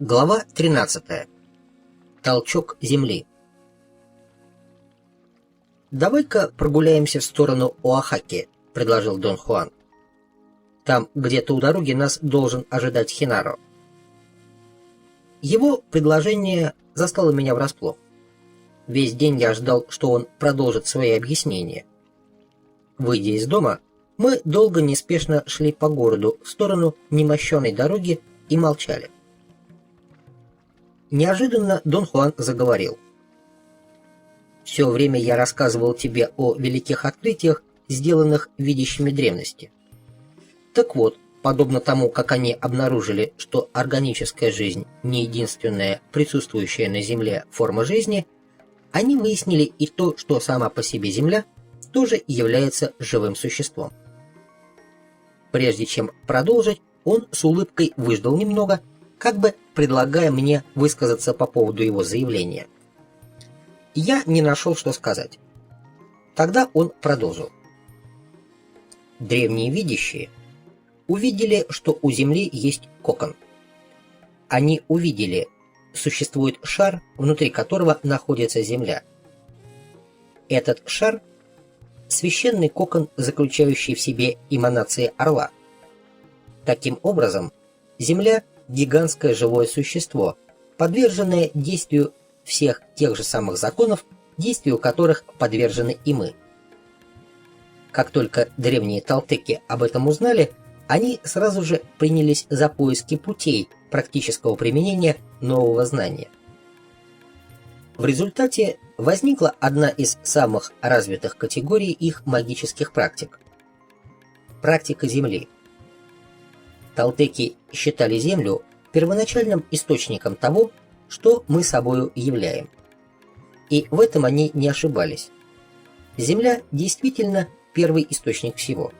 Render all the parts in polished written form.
Глава 13. Толчок земли. «Давай-ка прогуляемся в сторону Оахаки», — предложил Дон Хуан. «Там где-то у дороги нас должен ожидать Хинаро». Его предложение застало меня врасплох. Весь день я ждал, что он продолжит свои объяснения. Выйдя из дома, мы долго неспешно шли по городу в сторону немощенной дороги и молчали. Неожиданно Дон Хуан заговорил. «Все время я рассказывал тебе о великих открытиях, сделанных видящими древности. Так вот, подобно тому, как они обнаружили, что органическая жизнь не единственная присутствующая на Земле форма жизни, они выяснили и то, что сама по себе Земля тоже является живым существом». Прежде чем продолжить, он с улыбкой выждал немного, как бы предлагая мне высказаться по поводу его заявления. Я не нашел, что сказать. Тогда он продолжил. Древние видящие увидели, что у Земли есть кокон. Они увидели, существует шар, внутри которого находится Земля. Этот шар – священный кокон, заключающий в себе эманации орла. Таким образом, Земля – гигантское живое существо, подверженное действию всех тех же самых законов, действию которых подвержены и мы. Как только древние талтеки об этом узнали, они сразу же принялись за поиски путей практического применения нового знания. В результате возникла одна из самых развитых категорий их магических практик – практика Земли. Талтеки считали Землю первоначальным источником того, что мы собою являем. И в этом они не ошибались. Земля действительно первый источник всего.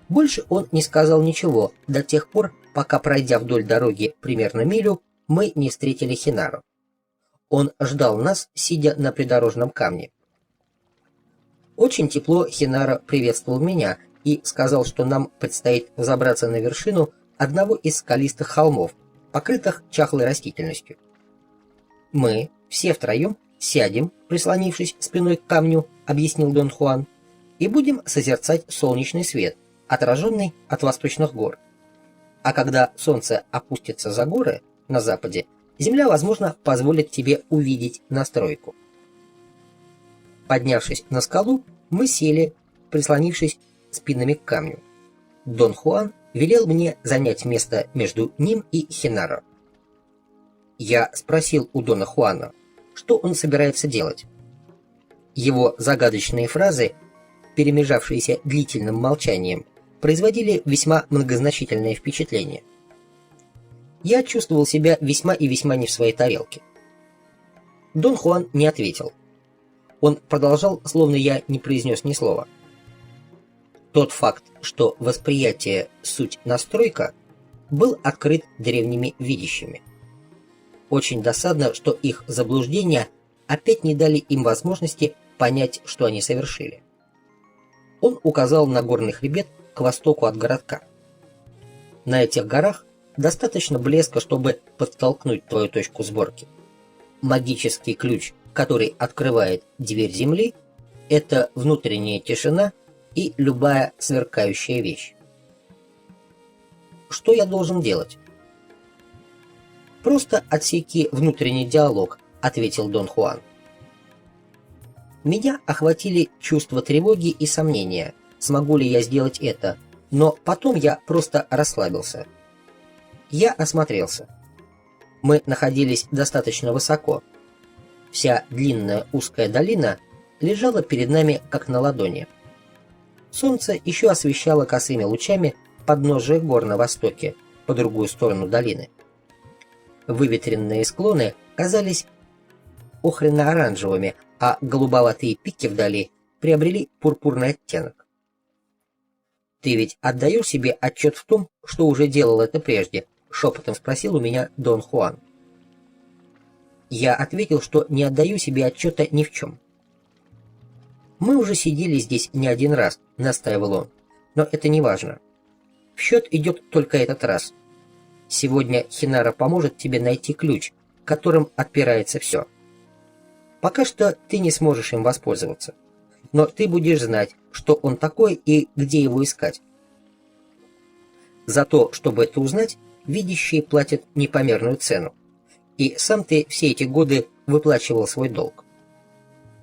Больше он не сказал ничего до тех пор, пока, пройдя вдоль дороги примерно милю, мы не встретили Хинару. Он ждал нас, сидя на придорожном камне. Очень тепло Хинара приветствовал меня и сказал, что нам предстоит взобраться на вершину одного из скалистых холмов, покрытых чахлой растительностью. «Мы, все втроем, сядем, прислонившись спиной к камню», — объяснил Дон Хуан, «и будем созерцать солнечный свет, отраженный от восточных гор. А когда солнце опустится за горы на западе, земля, возможно, позволит тебе увидеть настройку». Поднявшись на скалу, мы сели, прислонившись спинами к камню. Дон Хуан велел мне занять место между ним и Хинаро. Я спросил у Дона Хуана, что он собирается делать. Его загадочные фразы, перемежавшиеся длительным молчанием, производили весьма многозначительное впечатление. Я чувствовал себя весьма и весьма не в своей тарелке. Дон Хуан не ответил. Он продолжал, словно я не произнес ни слова. Тот факт, что восприятие – суть настройка, был открыт древними видящими. Очень досадно, что их заблуждения опять не дали им возможности понять, что они совершили. Он указал на горный хребет к востоку от городка. На этих горах достаточно блеска, чтобы подтолкнуть твою точку сборки. Магический ключ, который открывает дверь Земли – это внутренняя тишина и любая сверкающая вещь. Что я должен делать? «Просто отсеки внутренний диалог», — ответил Дон Хуан. Меня охватили чувства тревоги и сомнения, смогу ли я сделать это, но потом я просто расслабился. Я осмотрелся. Мы находились достаточно высоко. Вся длинная узкая долина лежала перед нами как на ладони. Солнце еще освещало косыми лучами подножие гор на востоке, по другую сторону долины. Выветренные склоны казались охренно-оранжевыми, а голубоватые пики вдали приобрели пурпурный оттенок. «Ты ведь отдаешь себе отчет в том, что уже делал это прежде?» — шепотом спросил у меня Дон Хуан. Я ответил, что не отдаю себе отчета ни в чем. «Мы уже сидели здесь не один раз», — настаивал он, — «но это не важно. В счет идет только этот раз. Сегодня Хинара поможет тебе найти ключ, которым отпирается все. Пока что ты не сможешь им воспользоваться, но ты будешь знать, что он такой и где его искать. За то, чтобы это узнать, видящие платят непомерную цену, и сам ты все эти годы выплачивал свой долг.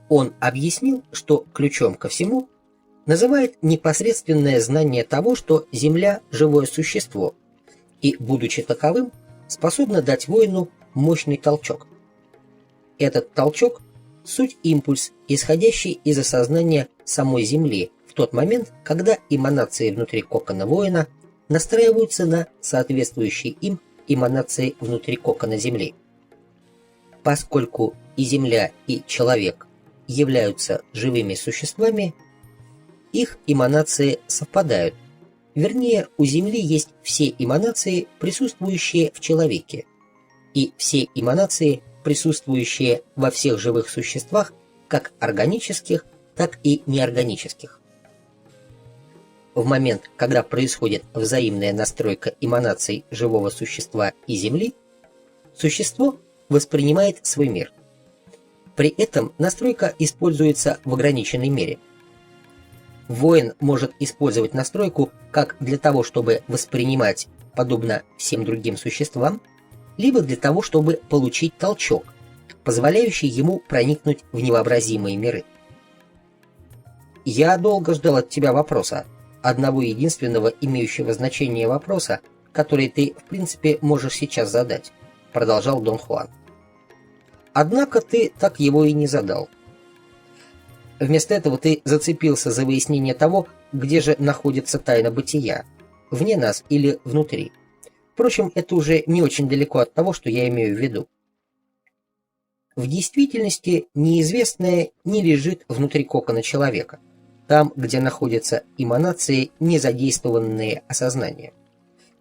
Он объяснил, что ключом ко всему называет непосредственное знание того, что Земля – живое существо, и, будучи таковым, способна дать воину мощный толчок. Этот толчок – суть импульс, исходящий из осознания самой Земли в тот момент, когда эманации внутри кокона воина настраиваются на соответствующие им эманации внутри кокона Земли. Поскольку и Земля, и человек являются живыми существами, их эманации совпадают. Вернее, у Земли есть все эманации, присутствующие в человеке, и все эманации, присутствующие во всех живых существах, как органических, так и неорганических. В момент, когда происходит взаимная настройка эманаций живого существа и Земли, существо воспринимает свой мир. При этом настройка используется в ограниченной мере. Воин может использовать настройку как для того, чтобы воспринимать подобно всем другим существам, либо для того, чтобы получить толчок, позволяющий ему проникнуть в невообразимые миры. «Я долго ждал от тебя вопроса, одного единственного имеющего значение вопроса, который ты, в принципе, можешь сейчас задать», продолжал Дон Хуан. «Однако ты так его и не задал. Вместо этого ты зацепился за выяснение того, где же находится тайна бытия, вне нас или внутри. Впрочем, это уже не очень далеко от того, что я имею в виду. В действительности неизвестное не лежит внутри кокона человека, там, где находятся эманации, не задействованные осознанием.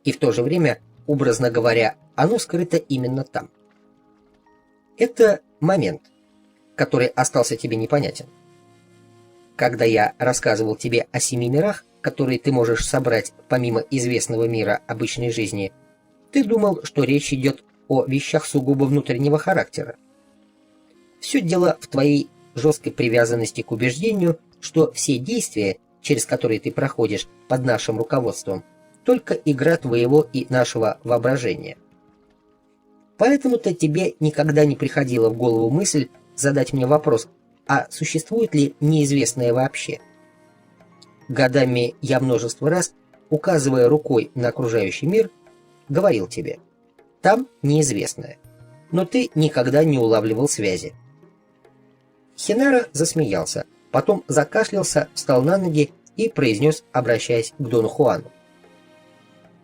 И в то же время, образно говоря, оно скрыто именно там. Это момент, который остался тебе непонятен. Когда я рассказывал тебе о 7 мирах, которые ты можешь собрать помимо известного мира обычной жизни, ты думал, что речь идет о вещах сугубо внутреннего характера. Все дело в твоей жесткой привязанности к убеждению, что все действия, через которые ты проходишь под нашим руководством, только игра твоего и нашего воображения. Поэтому-то тебе никогда не приходила в голову мысль задать мне вопрос, а существует ли неизвестное вообще? Годами я множество раз, указывая рукой на окружающий мир, говорил тебе, там неизвестное, но ты никогда не улавливал связи. Хинара засмеялся, потом закашлялся, встал на ноги и произнес, обращаясь к Дону Хуану.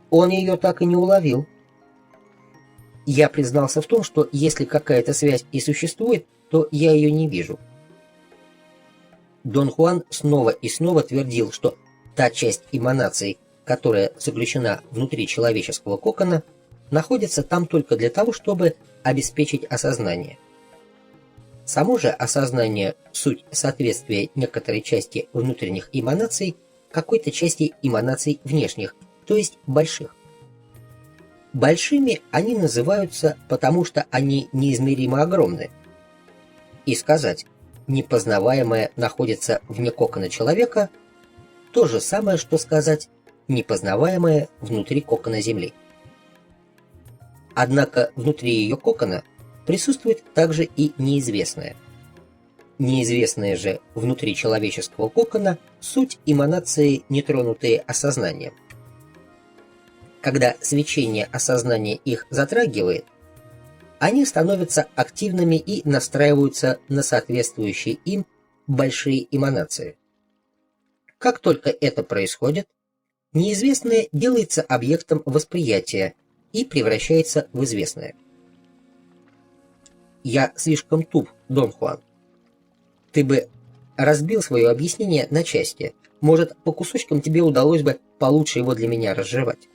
Он ее так и не уловил. Я признался в том, что если какая-то связь и существует, то я ее не вижу. Дон Хуан снова и снова твердил, что та часть эманаций, которая заключена внутри человеческого кокона, находится там только для того, чтобы обеспечить осознание. Само же осознание – суть соответствия некоторой части внутренних эманаций какой-то части эманаций внешних, то есть больших. Большими они называются, потому что они неизмеримо огромны. И сказать «непознаваемое находится вне кокона человека» – то же самое, что сказать «непознаваемое внутри кокона Земли». Однако внутри ее кокона присутствует также и неизвестное. Неизвестное же внутри человеческого кокона – суть эманации, нетронутые осознанием. Когда свечение осознания их затрагивает, они становятся активными и настраиваются на соответствующие им большие эманации. Как только это происходит, неизвестное делается объектом восприятия и превращается в известное. Я слишком туп, Дон Хуан. Ты бы разбил свое объяснение на части. Может, по кусочкам тебе удалось бы получше его для меня разжевать.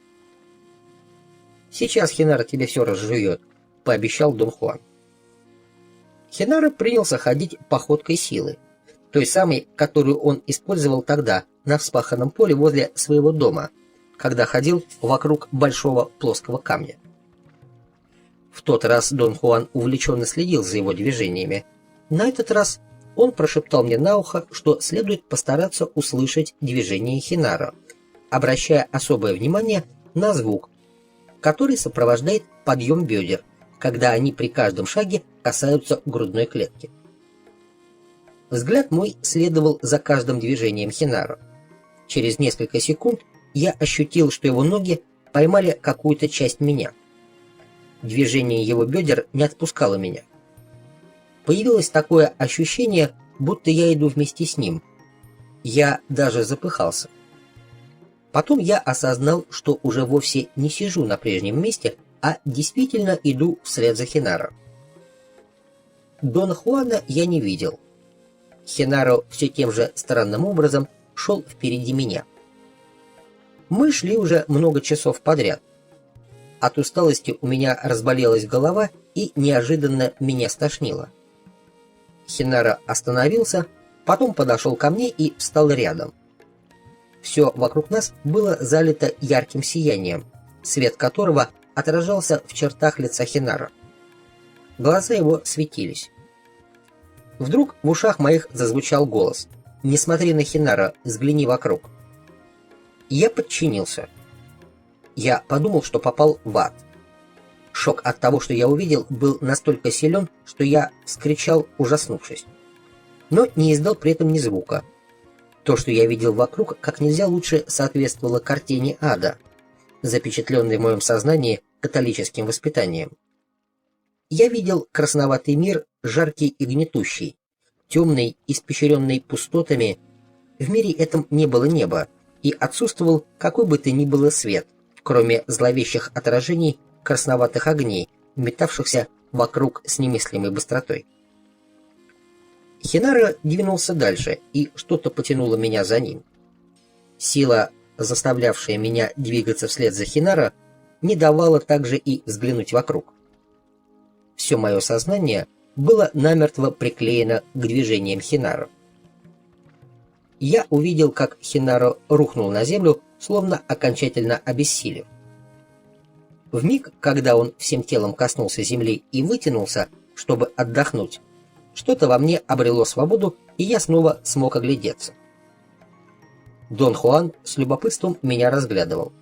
Сейчас Хинара тебе все разжует, пообещал Дон Хуан. Хинара принялся ходить походкой силы, той самой, которую он использовал тогда на вспаханном поле возле своего дома, когда ходил вокруг большого плоского камня. В тот раз Дон Хуан увлеченно следил за его движениями. На этот раз он прошептал мне на ухо, что следует постараться услышать движение Хинаро, обращая особое внимание на звук, который сопровождает подъем бедер, когда они при каждом шаге касаются грудной клетки. Взгляд мой следовал за каждым движением Хинаро. Через несколько секунд я ощутил, что его ноги поймали какую-то часть меня. Движение его бедер не отпускало меня. Появилось такое ощущение, будто я иду вместе с ним. Я даже запыхался. Потом я осознал, что уже вовсе не сижу на прежнем месте, а действительно иду вслед за Хинаро. Дона Хуана я не видел. Хинаро все тем же странным образом шел впереди меня. Мы шли уже много часов подряд. От усталости у меня разболелась голова и неожиданно меня стошнило. Хинаро остановился, потом подошел ко мне и встал рядом. Все вокруг нас было залито ярким сиянием, свет которого отражался в чертах лица Хинаро. Глаза его светились. Вдруг в ушах моих зазвучал голос: «Не смотри на Хинаро, взгляни вокруг». Я подчинился. Я подумал, что попал в ад. Шок от того, что я увидел, был настолько силен, что я вскричал, ужаснувшись. Но не издал при этом ни звука. То, что я видел вокруг, как нельзя лучше соответствовало картине ада, запечатленной в моем сознании католическим воспитанием. Я видел красноватый мир, жаркий и гнетущий, темный, испещренный пустотами. В мире этом не было неба, и отсутствовал какой бы то ни было свет, кроме зловещих отражений красноватых огней, метавшихся вокруг с немыслимой быстротой. Хинаро двинулся дальше, и что-то потянуло меня за ним. Сила, заставлявшая меня двигаться вслед за Хинаро, не давала также и взглянуть вокруг. Все мое сознание было намертво приклеено к движениям Хинаро. Я увидел, как Хинаро рухнул на землю, словно окончательно обессилев. Вмиг, когда он всем телом коснулся земли и вытянулся, чтобы отдохнуть, что-то во мне обрело свободу, и я снова смог оглядеться. Дон Хуан с любопытством меня разглядывал.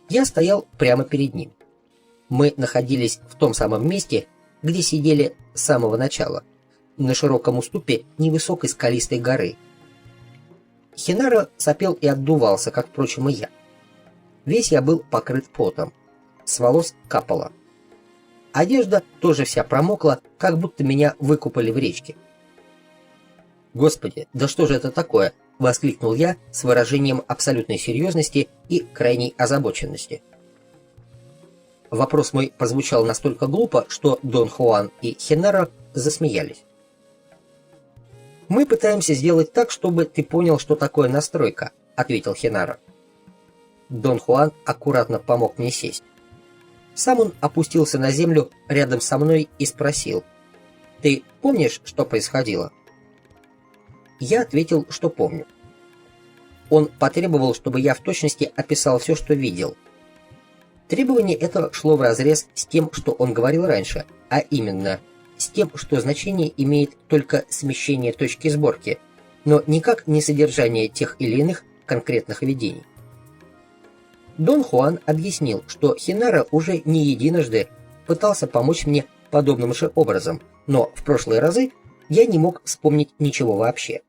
Я стоял прямо перед ним. Мы находились в том самом месте, где сидели с самого начала, на широком уступе невысокой скалистой горы. Хинаро сопел и отдувался, как, впрочем, и я. Весь я был покрыт потом, с волос капало. Одежда тоже вся промокла, как будто меня выкупали в речке. «Господи, да что же это такое?» — воскликнул я с выражением абсолютной серьезности и крайней озабоченности. Вопрос мой прозвучал настолько глупо, что Дон Хуан и Хинаро засмеялись. «Мы пытаемся сделать так, чтобы ты понял, что такое настройка», — ответил Хинаро. Дон Хуан аккуратно помог мне сесть. Сам он опустился на землю рядом со мной и спросил: «Ты помнишь, что происходило?» Я ответил, что помню. Он потребовал, чтобы я в точности описал все, что видел. Требование это шло вразрез с тем, что он говорил раньше, а именно с тем, что значение имеет только смещение точки сборки, но никак не содержание тех или иных конкретных видений. Дон Хуан объяснил, что Хинаро уже не единожды пытался помочь мне подобным же образом, но в прошлые разы я не мог вспомнить ничего вообще.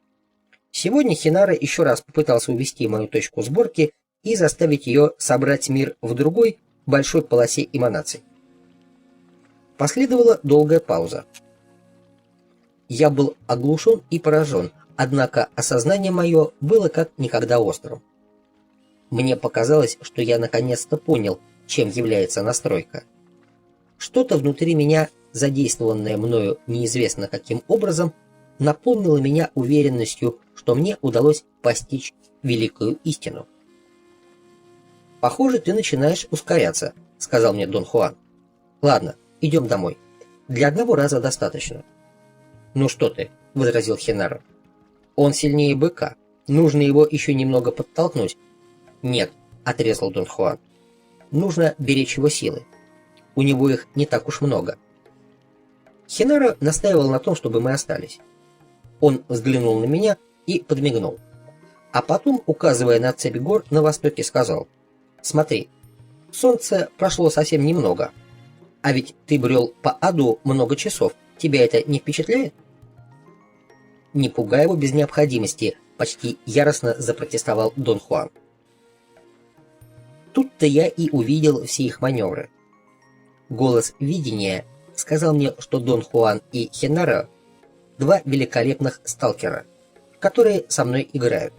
Сегодня Хинаро еще раз попытался увести мою точку сборки и заставить ее собрать мир в другой большой полосе эманаций. Последовала долгая пауза. Я был оглушен и поражен, однако осознание мое было как никогда острым. Мне показалось, что я наконец-то понял, чем является настройка. Что-то внутри меня, задействованное мною неизвестно каким образом, наполнило меня уверенностью, что мне удалось постичь великую истину. «Похоже, ты начинаешь ускоряться», — сказал мне Дон Хуан. «Ладно, идем домой. Для одного раза достаточно». «Ну что ты», — возразил Хинаро. «Он сильнее быка. Нужно его еще немного подтолкнуть». «Нет, отрезал Дон Хуан. «Нужно беречь его силы. У него их не так уж много». Хенаро настаивал на том, чтобы мы остались. Он взглянул на меня и подмигнул. А потом, указывая на цепь гор на востоке, сказал: «Смотри, солнце прошло совсем немного, а ведь ты брел по аду много часов. Тебя это не впечатляет?» «Не пугай его без необходимости», — почти яростно запротестовал Дон Хуан. Тут-то я и увидел все их маневры. Голос видения сказал мне, что Дон Хуан и Хенаро — два великолепных сталкера, которые со мной играют.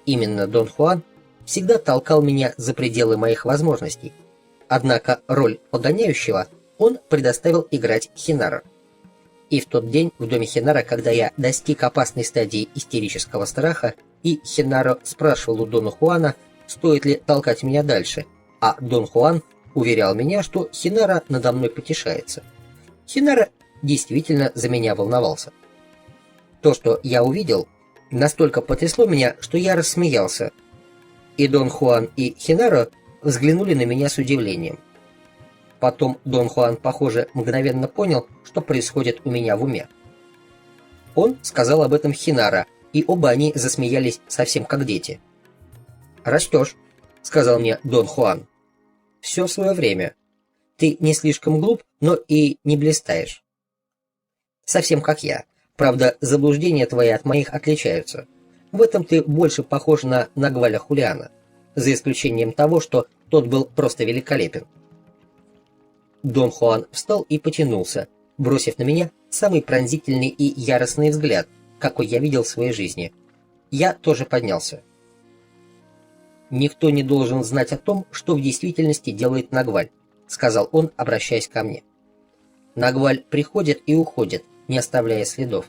Именно Дон Хуан всегда толкал меня за пределы моих возможностей, однако роль погоняющего он предоставил играть Хенаро. И в тот день в доме Хенаро, когда я достиг опасной стадии истерического страха, и Хенаро спрашивал у Дона Хуана, стоит ли толкать меня дальше, а Дон Хуан уверял меня, что Хенаро надо мной потешается. Хенаро действительно за меня волновался. То, что я увидел, настолько потрясло меня, что я рассмеялся, и Дон Хуан и Хенаро взглянули на меня с удивлением. Потом Дон Хуан, похоже, мгновенно понял, что происходит у меня в уме. Он сказал об этом Хенаро, и оба они засмеялись совсем как дети. «Растешь», — сказал мне Дон Хуан. «Все в свое время. Ты не слишком глуп, но и не блистаешь. Совсем как я. Правда, заблуждения твои от моих отличаются. В этом ты больше похож на Нагваля Хулиана, за исключением того, что тот был просто великолепен». Дон Хуан встал и потянулся, бросив на меня самый пронзительный и яростный взгляд, какой я видел в своей жизни. Я тоже поднялся. «Никто не должен знать о том, что в действительности делает Нагваль», — сказал он, обращаясь ко мне. «Нагваль приходит и уходит, не оставляя следов.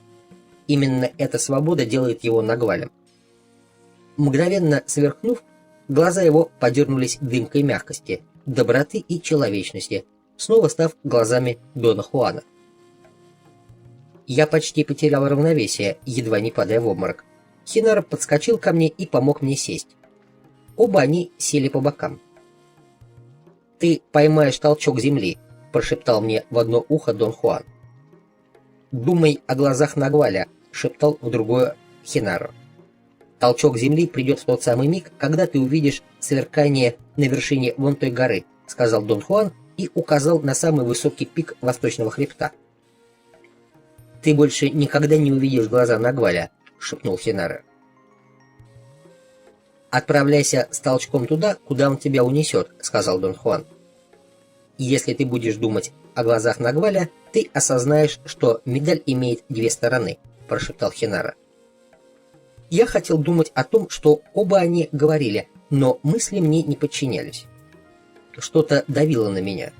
Именно эта свобода делает его Нагвалем». Мгновенно сверкнув, глаза его подернулись дымкой мягкости, доброты и человечности, снова став глазами Дона Хуана. Я почти потерял равновесие, едва не падая в обморок. Хенаро подскочил ко мне и помог мне сесть. Оба они сели по бокам. «Ты поймаешь толчок земли», — прошептал мне в одно ухо Дон Хуан. «Думай о глазах Нагваля», — шептал в другое Хенаро. «Толчок земли придет в тот самый миг, когда ты увидишь сверкание на вершине вон той горы», — сказал Дон Хуан и указал на самый высокий пик восточного хребта. «Ты больше никогда не увидишь глаза Нагваля», — шепнул Хенаро. «Отправляйся с толчком туда, куда он тебя унесет», — сказал Дон Хуан. «Если ты будешь думать о глазах Нагваля, ты осознаешь, что медаль имеет две стороны», — прошептал Хенаро. Я хотел думать о том, что оба они говорили, но мысли мне не подчинялись. Что-то давило на меня.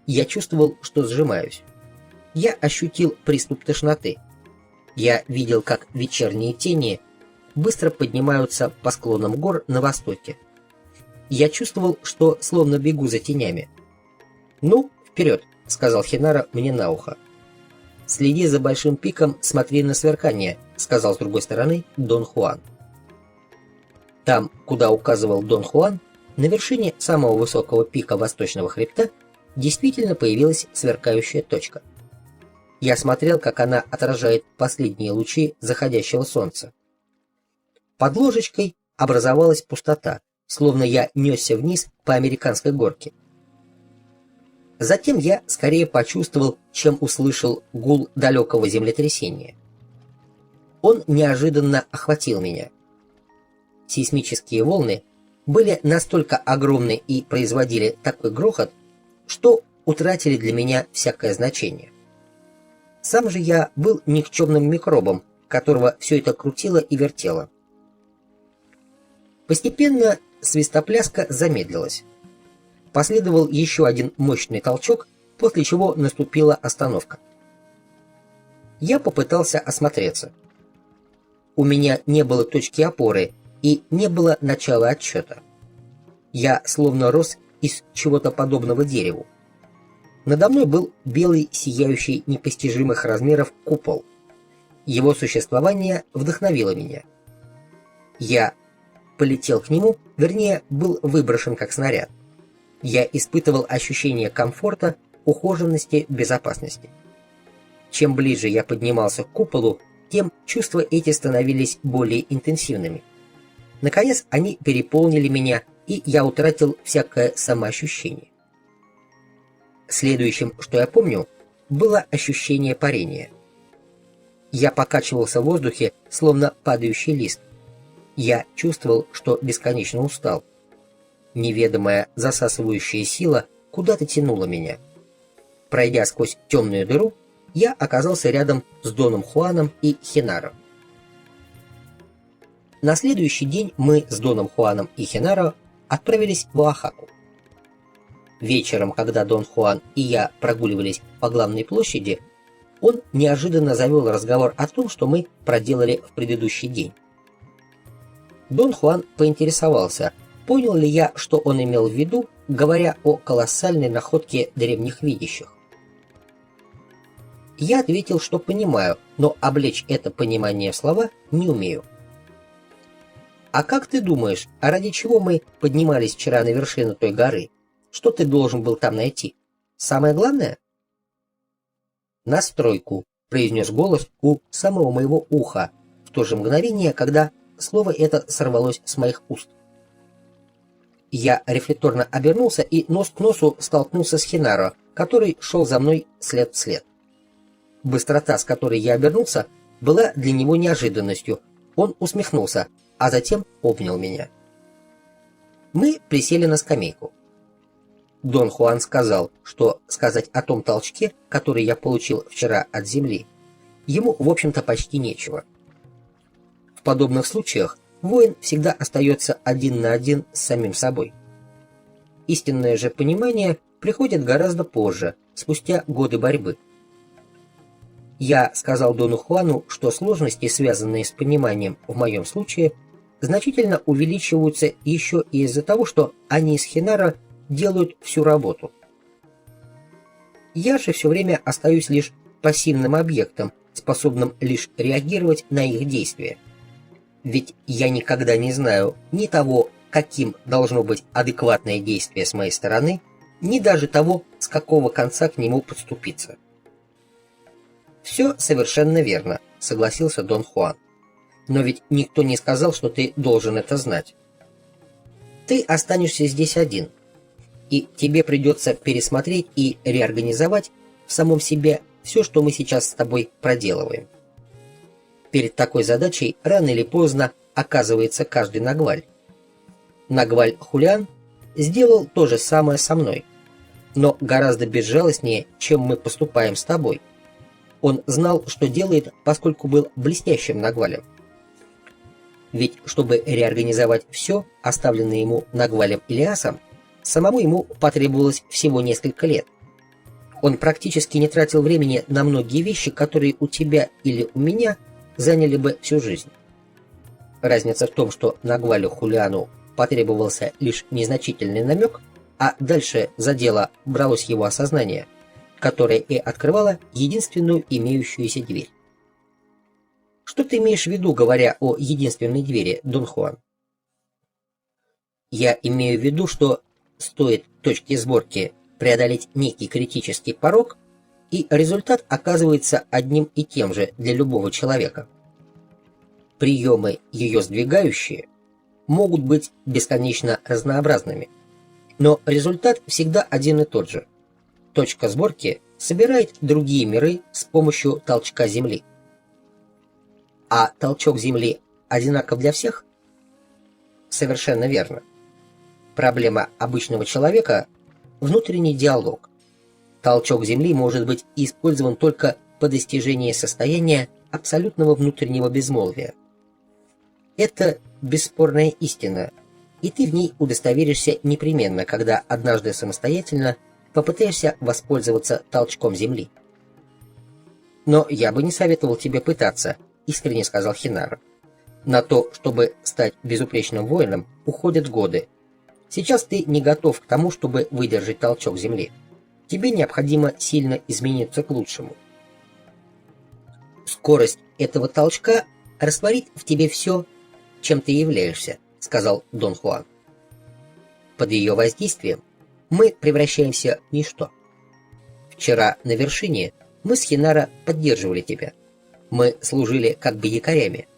Я чувствовал, что сжимаюсь. Я ощутил приступ тошноты. Я видел, как вечерние тени быстро поднимаются по склонам гор на востоке. Я чувствовал, что словно бегу за тенями. «Ну, вперед», — сказал Хенаро мне на ухо. «Следи за большим пиком, смотри на сверкание», — сказал с другой стороны Дон Хуан. Там, куда указывал Дон Хуан, на вершине самого высокого пика восточного хребта действительно появилась сверкающая точка. Я смотрел, как она отражает последние лучи заходящего солнца. Под ложечкой образовалась пустота, словно я несся вниз по американской горке. Затем я скорее почувствовал, чем услышал гул далекого землетрясения. Он неожиданно охватил меня. Сейсмические волны были настолько огромны и производили такой грохот, что утратили для меня всякое значение. Сам же я был никчемным микробом, которого все это крутило и вертело. Постепенно свистопляска замедлилась. Последовал еще один мощный толчок, после чего наступила остановка. Я попытался осмотреться. У меня не было точки опоры и не было начала отсчета. Я словно рос из чего-то подобного дереву. Надо мной был белый, сияющий непостижимых размеров купол. Его существование вдохновило меня. Я полетел к нему, вернее, был выброшен как снаряд. Я испытывал ощущение комфорта, ухоженности, безопасности. Чем ближе я поднимался к куполу, тем чувства эти становились более интенсивными. Наконец, они переполнили меня, и я утратил всякое самоощущение. Следующим, что я помню, было ощущение парения. Я покачивался в воздухе, словно падающий лист. Я чувствовал, что бесконечно устал. Неведомая засасывающая сила куда-то тянула меня. Пройдя сквозь темную дыру, я оказался рядом с Доном Хуаном и Хенаро. На следующий день мы с Доном Хуаном и Хенаро отправились в Оахаку. Вечером, когда Дон Хуан и я прогуливались по главной площади, он неожиданно завел разговор о том, что мы проделали в предыдущий день. Дон Хуан поинтересовался, понял ли я, что он имел в виду, говоря о колоссальной находке древних видящих. Я ответил, что понимаю, но облечь это понимание в слова не умею. «А как ты думаешь, а ради чего мы поднимались вчера на вершину той горы? Что ты должен был там найти? Самое главное?» «Настройку», — произнес голос у самого моего уха, в то же мгновение, когда слово это сорвалось с моих уст. Я рефлекторно обернулся и нос к носу столкнулся с Хенаро, который шел за мной след в след. Быстрота, с которой я обернулся, была для него неожиданностью. Он усмехнулся, а затем обнял меня. Мы присели на скамейку. Дон Хуан сказал, что сказать о том толчке, который я получил вчера от земли, ему, в общем-то, почти нечего. В подобных случаях воин всегда остается один на один с самим собой. Истинное же понимание приходит гораздо позже, спустя годы борьбы. Я сказал Дону Хуану, что сложности, связанные с пониманием в моем случае, значительно увеличиваются еще и из-за того, что они с Хенаро делают всю работу. Я же все время остаюсь лишь пассивным объектом, способным лишь реагировать на их действия. Ведь я никогда не знаю ни того, каким должно быть адекватное действие с моей стороны, ни даже того, с какого конца к нему подступиться. «Все совершенно верно», — согласился Дон Хуан. «Но ведь никто не сказал, что ты должен это знать. Ты останешься здесь один, и тебе придется пересмотреть и реорганизовать в самом себе все, что мы сейчас с тобой проделываем. Перед такой задачей рано или поздно оказывается каждый Нагваль. Нагваль Хулиан сделал то же самое со мной, но гораздо безжалостнее, чем мы поступаем с тобой. Он знал, что делает, поскольку был блестящим Нагвалем. Ведь чтобы реорганизовать все, оставленное ему Нагвалем Илиасом, самому ему потребовалось всего несколько лет. Он практически не тратил времени на многие вещи, которые у тебя или у меня заняли бы всю жизнь. Разница в том, что Нагвалю Хулиану потребовался лишь незначительный намек, а дальше за дело бралось его осознание, которое и открывало единственную имеющуюся дверь. Что ты имеешь в виду, говоря о единственной двери, Дон Хуан? Я имею в виду, что стоит точке сборки преодолеть некий критический порог, и результат оказывается одним и тем же для любого человека. Приемы, ее сдвигающие, могут быть бесконечно разнообразными, но результат всегда один и тот же. Точка сборки собирает другие миры с помощью толчка Земли. А толчок Земли одинаков для всех? Совершенно верно. Проблема обычного человека – внутренний диалог. Толчок Земли может быть использован только по достижении состояния абсолютного внутреннего безмолвия. Это бесспорная истина, и ты в ней удостоверишься непременно, когда однажды самостоятельно попытаешься воспользоваться толчком Земли. «Но я бы не советовал тебе пытаться», — искренне сказал Хенаро. «На то, чтобы стать безупречным воином, уходят годы. Сейчас ты не готов к тому, чтобы выдержать толчок Земли. Тебе необходимо сильно измениться к лучшему. Скорость этого толчка растворит в тебе все, чем ты являешься, — сказал Дон Хуан. «Под ее воздействием мы превращаемся в ничто. Вчера на вершине мы с Хинара поддерживали тебя. Мы служили как бы якорями.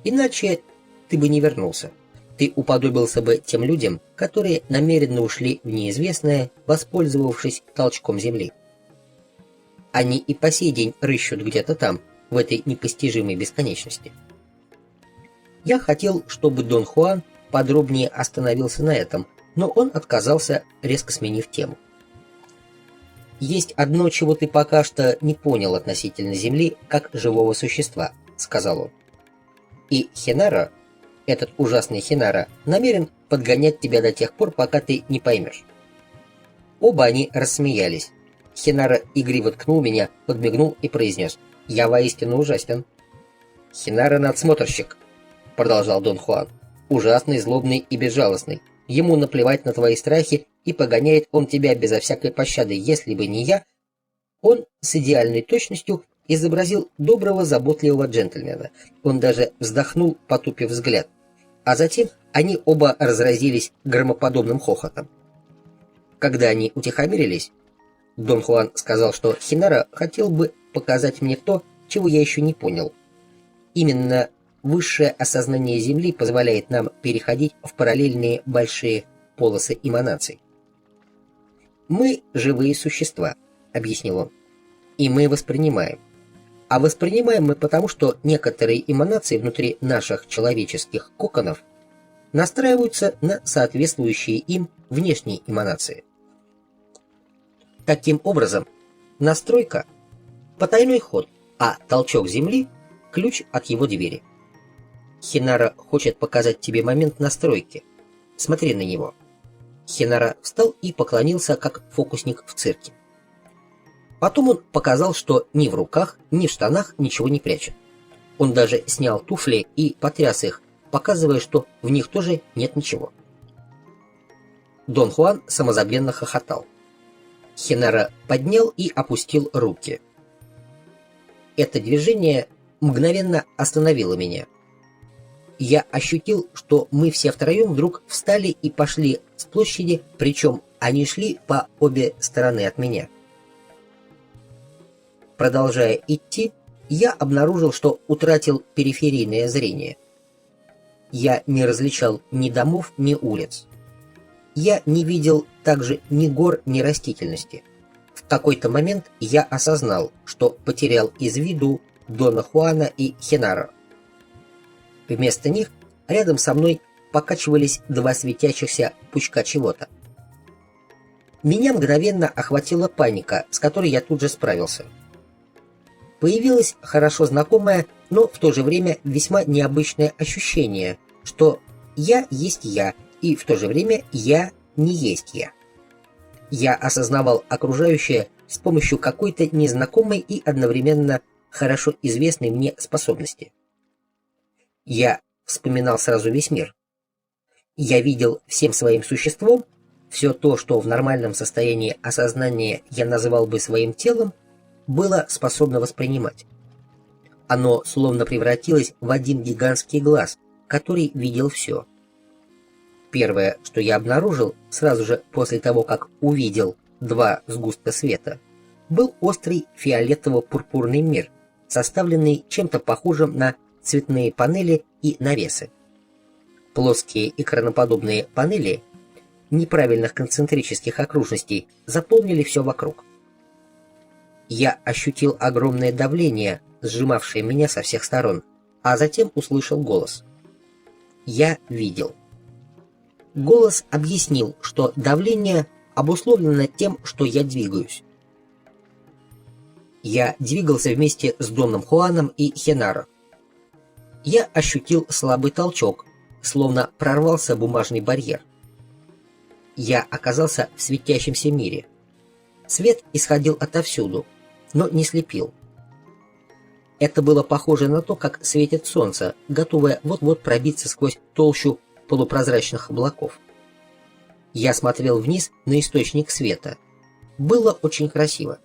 Иначе ты бы не вернулся. Ты уподобился бы тем людям, которые намеренно ушли в неизвестное, воспользовавшись толчком земли. Они и по сей день рыщут где-то там, в этой непостижимой бесконечности». Я хотел, чтобы Дон Хуан подробнее остановился на этом, но он отказался, резко сменив тему. «Есть одно, чего ты пока что не понял относительно Земли как живого существа», — сказал он. «И Хинара, этот ужасный Хинара, намерен подгонять тебя до тех пор, пока ты не поймешь». Оба они рассмеялись. Хинара игриво ткнул меня, подмигнул и произнес: «Я воистину ужасен». «Хинара надсмотрщик», — продолжал Дон Хуан, — «ужасный, злобный и безжалостный. Ему наплевать на твои страхи, и погоняет он тебя безо всякой пощады. Если бы не я...» Он с идеальной точностью изобразил доброго, заботливого джентльмена. Он даже вздохнул, потупив взгляд. А затем они оба разразились громоподобным хохотом. Когда они утихомирились, Дон Хуан сказал, что Хинара хотел бы показать мне то, чего я еще не понял. Именно высшее осознание Земли позволяет нам переходить в параллельные большие полосы эманаций. «Мы живые существа», — объяснил он, — «и мы воспринимаем. А воспринимаем мы потому, что некоторые эманации внутри наших человеческих коконов настраиваются на соответствующие им внешние эманации. Таким образом, настройка — потайной ход, а толчок Земли — ключ от его двери. Хинара хочет показать тебе момент настройки. Смотри на него». Хинара встал и поклонился, как фокусник в цирке. Потом он показал, что ни в руках, ни в штанах ничего не прячет. Он даже снял туфли и потряс их, показывая, что в них тоже нет ничего. Дон Хуан самозабвенно хохотал. Хинара поднял и опустил руки. Это движение мгновенно остановило меня. Я ощутил, что мы все втроем вдруг встали и пошли с площади, причем они шли по обе стороны от меня. Продолжая идти, я обнаружил, что утратил периферийное зрение. Я не различал ни домов, ни улиц. Я не видел также ни гор, ни растительности. В какой-то момент я осознал, что потерял из виду Дона Хуана и Хинара. Вместо них рядом со мной покачивались два светящихся пучка чего-то. Меня мгновенно охватила паника, с которой я тут же справился. Появилось хорошо знакомое, но в то же время весьма необычное ощущение, что я есть я, и в то же время я не есть я. Я осознавал окружающее с помощью какой-то незнакомой и одновременно хорошо известной мне способности. Я вспоминал сразу весь мир. Я видел всем своим существом все то, что в нормальном состоянии осознания я называл бы своим телом, было способно воспринимать. Оно словно превратилось в один гигантский глаз, который видел все. Первое, что я обнаружил сразу же после того, как увидел два сгустка света, был острый фиолетово-пурпурный мир, составленный чем-то похожим на цветные панели и навесы. Плоские экраноподобные панели неправильных концентрических окружностей заполнили все вокруг. Я ощутил огромное давление, сжимавшее меня со всех сторон, а затем услышал голос. Я видел. Голос объяснил, что давление обусловлено тем, что я двигаюсь. Я двигался вместе с Доном Хуаном и Хинаро. Я ощутил слабый толчок, словно прорвался бумажный барьер. Я оказался в светящемся мире. Свет исходил отовсюду, но не слепил. Это было похоже на то, как светит солнце, готовое вот-вот пробиться сквозь толщу полупрозрачных облаков. Я смотрел вниз на источник света. Было очень красиво.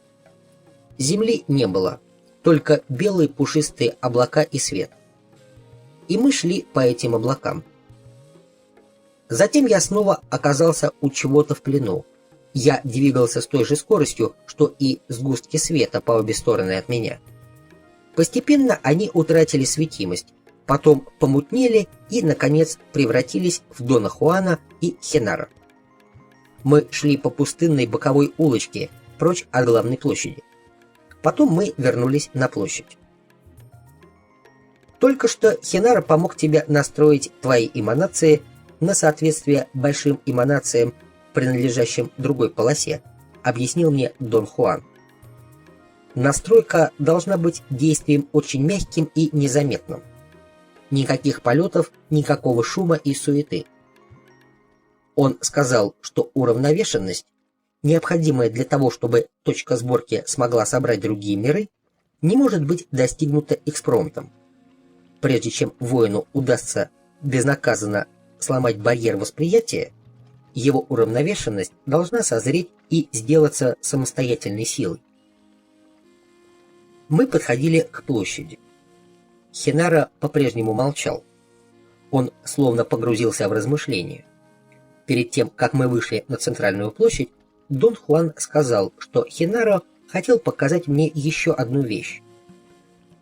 Земли не было, только белые пушистые облака и свет. И мы шли по этим облакам. Затем я снова оказался у чего-то в плену. Я двигался с той же скоростью, что и сгустки света по обе стороны от меня. Постепенно они утратили светимость, потом помутнели и, наконец, превратились в Дона Хуана и Хенара. Мы шли по пустынной боковой улочке, прочь от главной площади. Потом мы вернулись на площадь. Только что Хенара помог тебе настроить твои эманации на соответствие большим эманациям, принадлежащим другой полосе, объяснил мне Дон Хуан. Настройка должна быть действием очень мягким и незаметным. Никаких полетов, никакого шума и суеты. Он сказал, что уравновешенность, необходимая для того, чтобы точка сборки смогла собрать другие миры, не может быть достигнута экспромтом. Прежде чем воину удастся безнаказанно сломать барьер восприятия, его уравновешенность должна созреть и сделаться самостоятельной силой. Мы подходили к площади. Хенара по-прежнему молчал. Он словно погрузился в размышления. Перед тем, как мы вышли на центральную площадь, Дон Хуан сказал, что Хенара хотел показать мне еще одну вещь.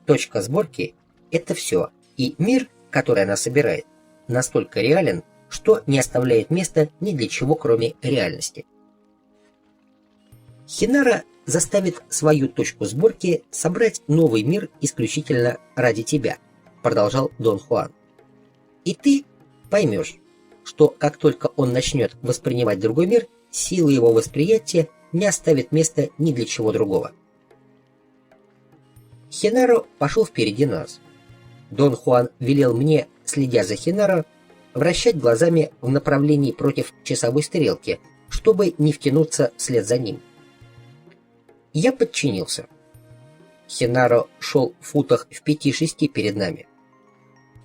Точка сборки — это все, и мир, который она собирает, настолько реален, что не оставляет места ни для чего, кроме реальности. Хенара заставит свою точку сборки собрать новый мир исключительно ради тебя, продолжал Дон Хуан. И ты поймешь, что как только он начнет воспринимать другой мир, сила его восприятия не оставит места ни для чего другого. Хенаро пошел впереди нас. Дон Хуан велел мне, следя за Хенаро, вращать глазами в направлении против часовой стрелки, чтобы не втянуться вслед за ним. Я подчинился. Хенаро шел в футах в 5-6 перед нами.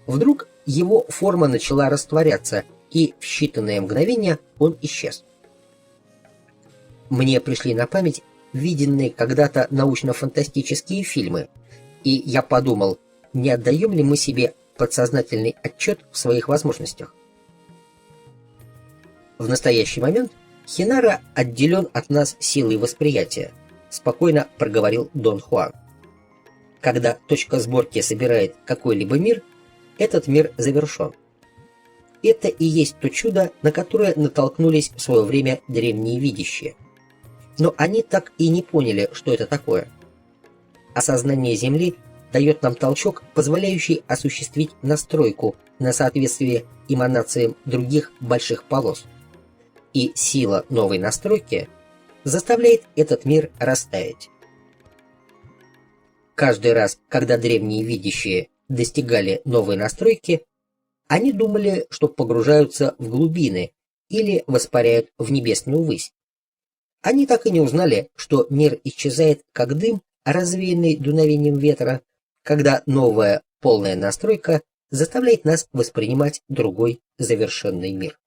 Вдруг его форма начала растворяться, и в считанные мгновения он исчез. Мне пришли на память виденные когда-то научно-фантастические фильмы, и я подумал, не отдаем ли мы себе подсознательный отчет в своих возможностях. В настоящий момент Хенаро отделен от нас силой восприятия, спокойно проговорил Дон Хуан. Когда точка сборки собирает какой-либо мир, этот мир завершен. Это и есть то чудо, на которое натолкнулись в свое время древние видящие. Но они так и не поняли, что это такое. Осознание Земли дает нам толчок, позволяющий осуществить настройку на соответствие эманациям других больших полос. И сила новой настройки заставляет этот мир растаять. Каждый раз, когда древние видящие достигали новой настройки, они думали, что погружаются в глубины или воспаряют в небесную высь. Они так и не узнали, что мир исчезает как дым, развеянный дуновением ветра, когда новая полная настройка заставляет нас воспринимать другой завершенный мир.